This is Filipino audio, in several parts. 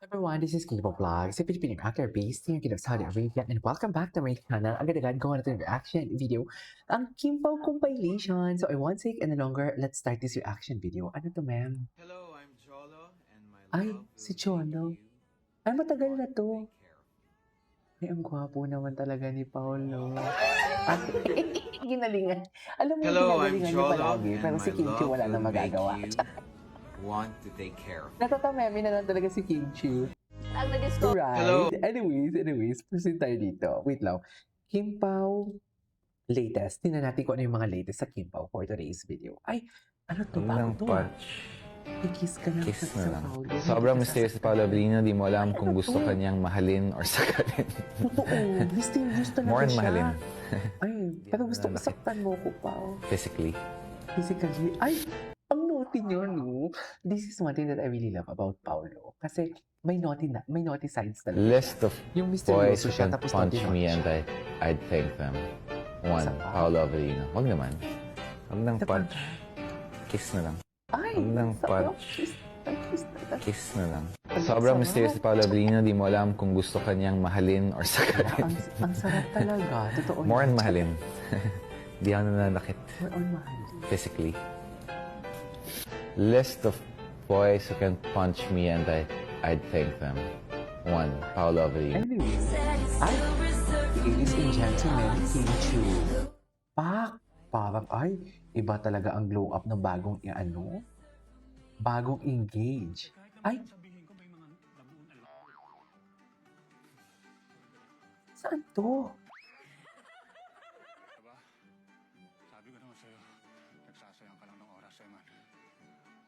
Everyone, this is Kibo Vlog, si Filipino actor based here in Saudi Arabia, and welcome back to my channel. Agad-agad gawa natin yung reaction video, ang Kimpao compilation. So I won't take any longer, let's start this reaction video. Ano to, ma'am? Hello, I'm Cholo, and my Ay, love si will make Cholo. you Ay, matagal na want to to. take care of me. Ay, ang gwapo naman talaga ni Paolo. Ay, ginalingan. Alam mo, Hello, I'm ginagalingan niya Cholo, palagi, and pero my si Kimchi love wala na will make magagawa. you want to take care of me. Natatamemi na lang talaga si Kimchi. Ang na-discover. Right. Hello. Anyways, proceed tayo dito. Wait lang. Kimpao latest. Tingnan natin kung ano yung mga latest sa Kimpao for today's video. Ay, ano to? Huwag Bago lang to. punch. May kiss ka na. Kiss sa na lang. Paolo. Sobrang May kiss mysterious si sa- Paolo Abilino, di mo alam kung Ano gusto to? ka niyang mahalin or sakalin. Totoo. Mysterious talaga More on siya. mahalin. Ay, pero gusto ko saktan mo ko pa. Physically. Physically. Ay, ang naughty niyo, no? This is one thing that I really love about Paolo. Kasi may naughty sides talaga. List of Yung boys misteryoso who siya, can tapos punch naughty me siya. and I'd thank them. One, Isa pa? Paolo Abilino. Huwag naman. Huwag lang Ito pa. punch. Kiss na lang. Ay, Huwag lang sarap. punch. Kiss talaga. Kiss na lang. Ang Sobrang sarap. mysterious si Paolo Abilino, di mo alam kung gusto ka niyang mahalin or sakalin. ang sarap talaga. Totoo More on yan. mahalin. Di ako nananakit. More on mahal. Physically. List of boys who can punch me and I'd thank them. One, Paolo Abilino. Anyways, ay, ladies and gentlemen, Kinchu. Parang, ay, iba talaga ang glow up ng bagong engage. Ay, saan to? Diba? Sabi ko naman sa'yo, nagsasayang ka lang ng oras, Eman.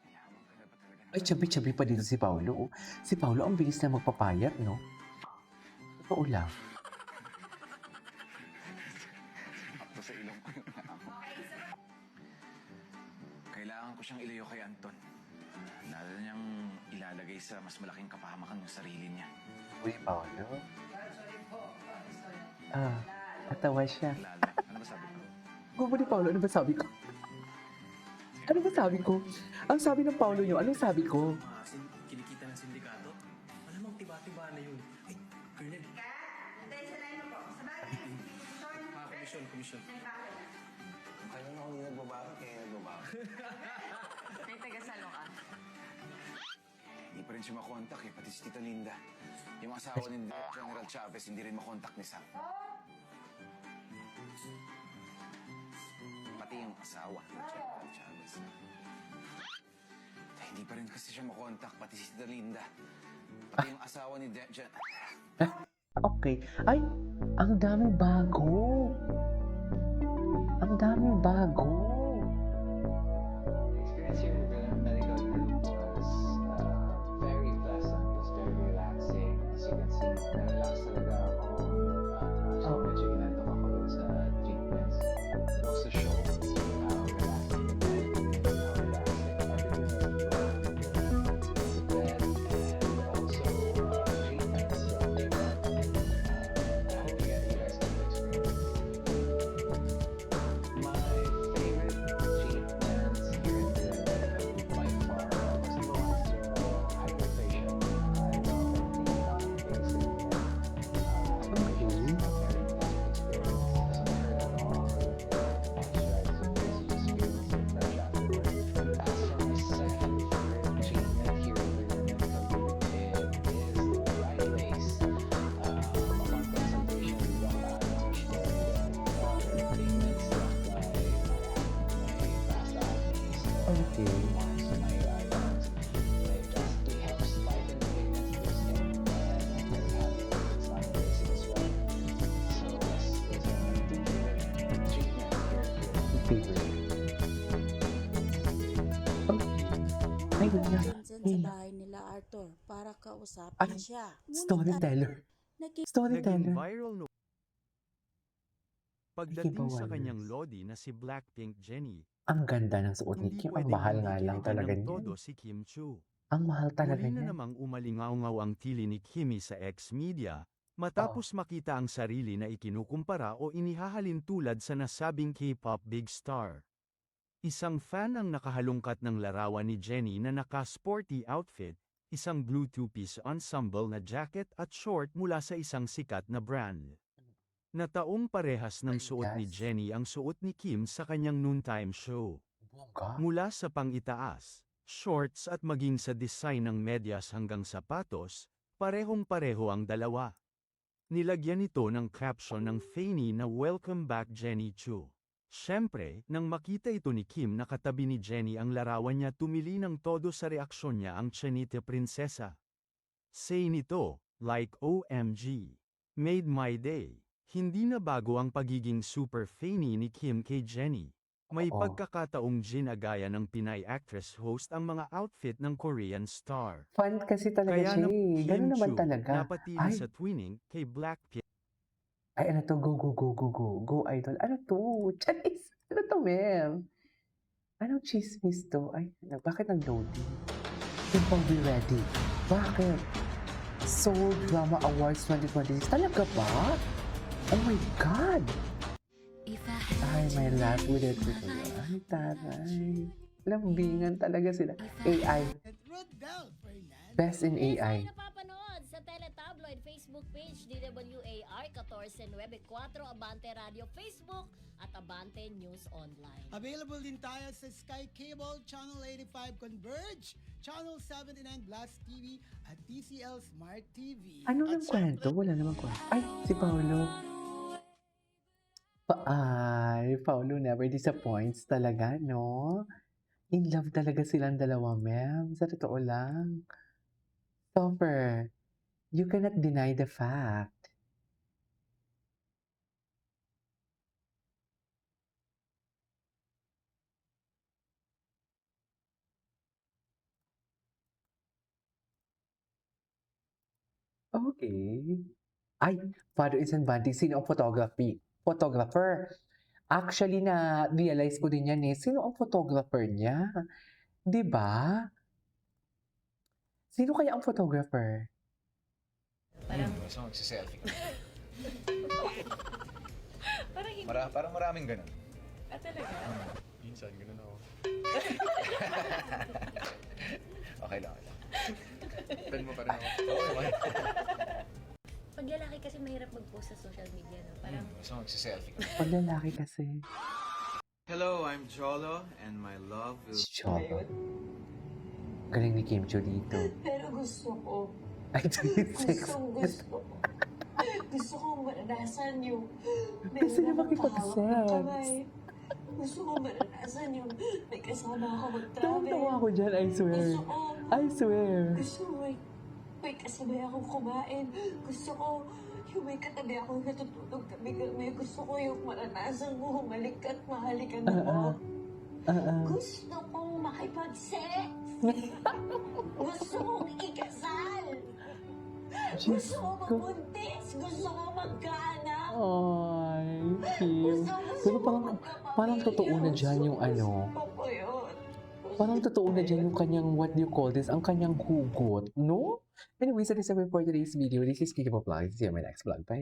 Yaman ka na ba talaga Ay, chabi-chabi pa dito si Paolo. Si Paolo, ang bilis na magpapayat, no? Totoo lang. Sakto sa ilong ko yung Kailangan ko siyang ilayo kay Anton. Lalo niyang ilalagay sa mas malaking kapahamakan ng sarili niya. Uy, Paolo. Ah, natawa siya. Lalo, ano ba sabi ko? Gubo ni Paolo, ano ba sabi ko? Ano ba sabi ko? Ang sabi ng Paolo nyo, anong sabi ko? Kinikita ng sindikato? Malamang tiba-tiba na yun. Ay, Colonel. Komisyon. Kung kailan ako hindi nagbabago, kaya nagbabago. May tagasalo ka. Hindi pa rin siya makontak eh, pati si Tita Linda. Yung asawa ni General Chavez, hindi rin makontak ni Sam. Pati yung asawa ni General Chavez. Hindi pa rin kasi siya makontak, pati si Tita Linda. Pati yung asawa ni Okay. Ay, ang daming bago. Ang daming bago. Experience here with the medical group was very pleasant, was very relaxing. As you can see, relax talaga ako. So medyo inantok ako dun sa treatments. It also showed how relaxing the bed, how relaxing everything is the bed, and also treatments that they run. I hope you guys get to experience. My favorite treatments here in the by far was the one for hyperplasia. I love the non-invasive hyperplasia. Very pleasant experience. Doesn't hurt at all. Moisturizing. You just feel the fresh afterward. As for my second favorite treatment here in the medical group, it is the right base. Upon consultation, we don't treatments done by my past athletes. Okay. So my items, it drastically helps lighten the pigments in the skin and very happy with it's not invasive as well. So it's a treatment here. Favorite. Oh. Ay, wala. Dyan sa bahay nila Arthur para kausapin Ay, siya. Storyteller. Naging Storyteller. viral no. Pagdating sa Ikibawal. kanyang lodi na si Blackpink Jennie, Ang ganda ng suot ni hindi Kim. Ang pwedeng mahal hindi nga lang kinitan talaga ng niya. todo si Kim Chu. Ang mahal talaga Muli na niya. namang umalingaw-ngaw ang tili ni Kimi sa ex-media, matapos makita ang sarili na ikinukumpara o inihahalin tulad sa nasabing K-pop big star. Isang fan ang nakahalungkat ng larawan ni Jennie na naka-sporty outfit, isang blue two-piece ensemble na jacket at short mula sa isang sikat na brand. Nataong parehas ng suot ni Yes. Jennie ang suot ni Kim sa kanyang noontime show. Bongga. Mula sa pang-itaas, shorts at maging sa design ng medyas hanggang sapatos, parehong-pareho ang dalawa. Nilagyan ito ng caption ng Fanny na "Welcome back Jennie Chu." Siyempre, nang makita ito ni Kim na katabi ni Jennie ang larawan niya, tumili ng todo sa reaksyon niya ang Chinita prinsesa. Say nito, like OMG. Made my day. Hindi na bago ang pagiging super Fanny ni Kim kay Jennie. May Oo. pagkakataong ginagaya ng Pinay actress host ang mga outfit ng Korean star. Fun kasi talaga Kaya siya naman eh. Kim Ganun naman Chu talaga. napatili Ay. sa twinning kay Blackpink. Ay, ano to? Go, go, go, go, go. Go, idol. Ano to? Charis. Ano to, ma'am? Anong chismis to? Ay, bakit nag-loading? Kim Pong, be ready. Bakit? Seoul Drama Awards 2026. Talaga ba? Oh my God! Ay, my last with it. Ay, taray. Lambingan talaga sila. AI. Best in AI. Napapanood sa Teletabloid Facebook page DWAR 1494 Abante Radio Facebook at Abante News Online. Available din tayo sa Sky Cable, Channel 85 Converge, Channel 79 Blast TV at TCL Smart TV. Ano nang kwento? Wala namang kwento. Ay, si Paolo. Ay, Paolo never disappoints talaga, no? In love talaga silang dalawa, ma'am. Sa totoo lang. Topper, you cannot deny the fact. Okay. Ay, Father is Bunting, sino ang photographer? Actually, na-realize ko din yan eh. Sino ang photographer niya? 'Di ba? Sino kaya ang photographer? Basta magsiselfie ka. Parang hindi. Parang maraming ganun. Talaga? Minsan, ganun ako. Okay lang. Pen mo pa rin ako. Oo naman. Pag lalaki kasi mahirap mag-post sa social media, no? Parang Basta magsiselfie ka. Pag lalaki kasi. Hello, I'm Jolo, and my love will... Cholo. Galing ni Kim Chu dito. Pero gusto ko. Ay, 26. Gusto ko. Gusto ko maranasan yung Gusto niya makipag-sex. Gusto ko maranasan yung may kasama ako Tawa ako dyan, I swear. Gusto ko. I swear. Gusto ko may kasabay akong kumain. Gusto ko yung may katabi akong natutulog kami. Gusto ko yung maranasan mo humalik at mahalikan mo. Gusto kong makipag-sex. Gusto kong ikasal. Gusto ko mabuntis. Gusto ko magkaanak. Ay, Kim. Pero parang totoo na dyan yung ano. Parang totoo na dyan yung kanyang, what do you call this, ang kanyang hugot, no? Anyways, that is it for today's video. This is Kiki Vlog. See you in my next vlog. Bye!